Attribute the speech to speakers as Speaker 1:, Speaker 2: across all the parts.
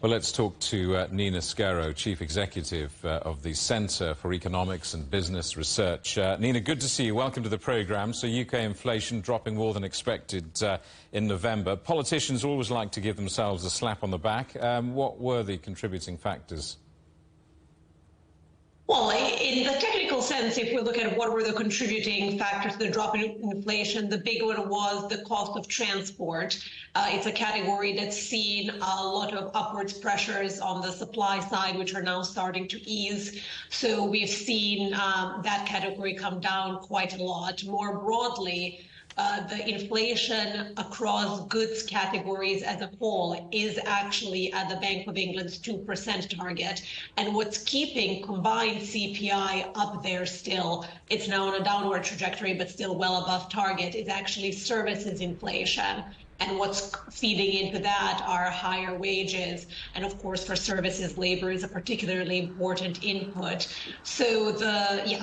Speaker 1: Well, let's talk to Nina Skero, Chief Executive of the Centre for Economics and Business Research. Nina, good to see you. Welcome to the programme. So UK inflation dropping more than expected in November. Politicians always like to give themselves a slap on the back. What were the contributing factors?
Speaker 2: Well, in the technical sense, if we look at what were the contributing factors to the drop in inflation, the big one was the cost of transport. It's a category that's seen a lot of upwards pressures on the supply side, which are now starting to ease. So we've seen that category come down quite a lot. More broadly, the inflation across goods categories as a whole is actually at the Bank of England's 2% target. And what's keeping combined CPI up there still, it's now on a downward trajectory, but still well above target, is actually services inflation. And what's feeding into that are higher wages. And of course, for services, labor is a particularly important input. So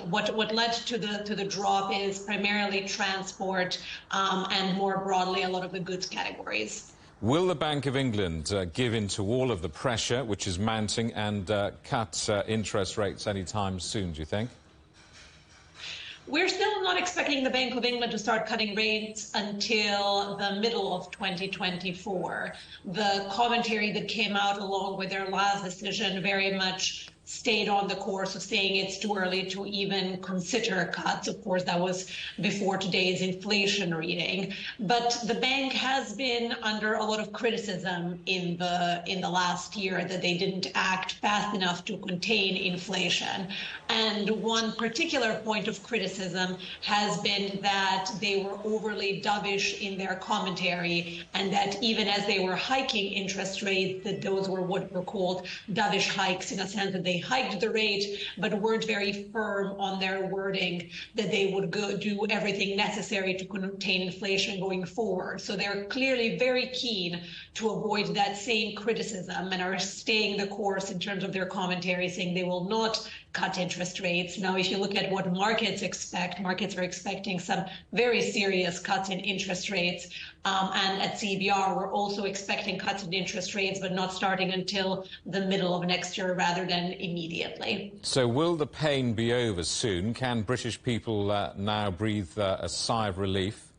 Speaker 2: what led to the drop is primarily transport and more broadly, a lot of the goods categories.
Speaker 1: Will the Bank of England give in to all of the pressure which is mounting and cut interest rates anytime soon, do you think?
Speaker 2: We're still not expecting the Bank of England to start cutting rates until the middle of 2024. The commentary that came out along with their last decision very much stayed on the course of saying it's too early to even consider cuts. Of course, that was before today's inflation reading. But the bank has been under a lot of criticism in the last year that they didn't act fast enough to contain inflation. And one particular point of criticism has been that they were overly dovish in their commentary, and that even as they were hiking interest rates, that those were what were called dovish hikes, in a sense that they hiked the rate, but weren't very firm on their wording that they would do everything necessary to contain inflation going forward. So they're clearly very keen to avoid that same criticism and are staying the course in terms of their commentary, saying they will not cut interest rates. Now, if you look at what markets expect, markets are expecting some very serious cuts in interest rates. And at Cebr, we're also expecting cuts in interest rates, but not starting until the middle of next year rather than immediately.
Speaker 1: So will the pain be over soon? Can British people now breathe a sigh of relief?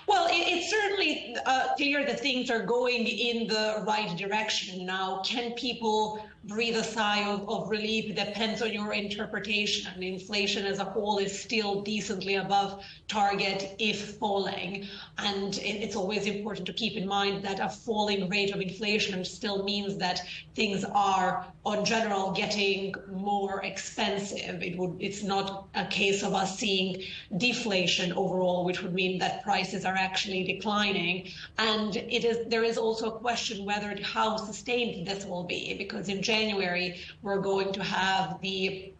Speaker 2: Well, it's certainly clear that things are going in the right direction now. Can people breathe a sigh of relief? It depends on your interpretation. Inflation as a whole is still decently above target, if falling. And it's always important to keep in mind that a falling rate of inflation still means that things are, on general, getting more expensive. It's not a case of us seeing deflation overall, which would mean that prices are actually declining. And there is also a question whether how sustained this will be, because in January we're going to have the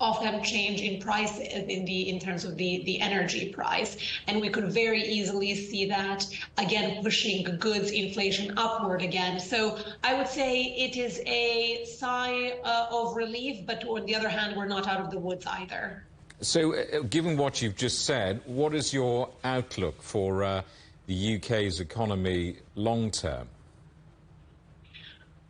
Speaker 2: often change in prices in terms of the energy price, and we could very easily see that again pushing goods inflation upward again. So I would say it is a sigh of relief, but on the other hand, we're not out of the woods either.
Speaker 1: So given what you've just said, what is your outlook for the UK's economy long term?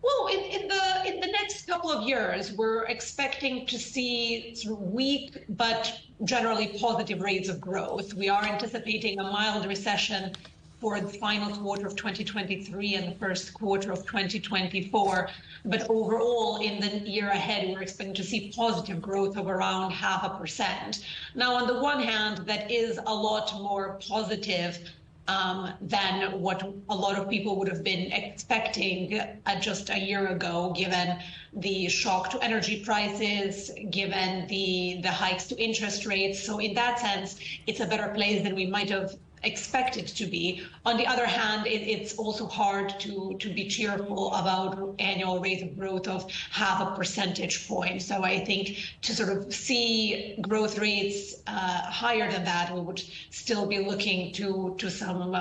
Speaker 2: Well, in the next couple of years, we're expecting to see sort of weak but generally positive rates of growth. We are anticipating a mild recession for the final quarter of 2023 and the first quarter of 2024. But overall, in the year ahead, we're expecting to see positive growth of around 0.5%. Now, on the one hand, that is a lot more positive than what a lot of people would have been expecting just a year ago, given the shock to energy prices, given the hikes to interest rates. So in that sense, it's a better place than we might have expected to be. On the other hand, it's also hard to be cheerful about annual rate of growth of 0.5 percentage point. So I think to sort of see growth rates higher than that, we would still be looking to some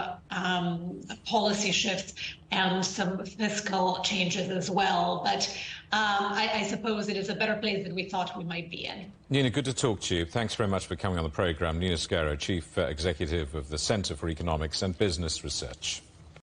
Speaker 2: policy shifts and some fiscal changes as well. But I suppose it is a better place than we thought we might be in.
Speaker 1: Nina, good to talk to you. Thanks very much for coming on the programme. Nina Skero, Chief Executive of the Centre for Economics and Business Research.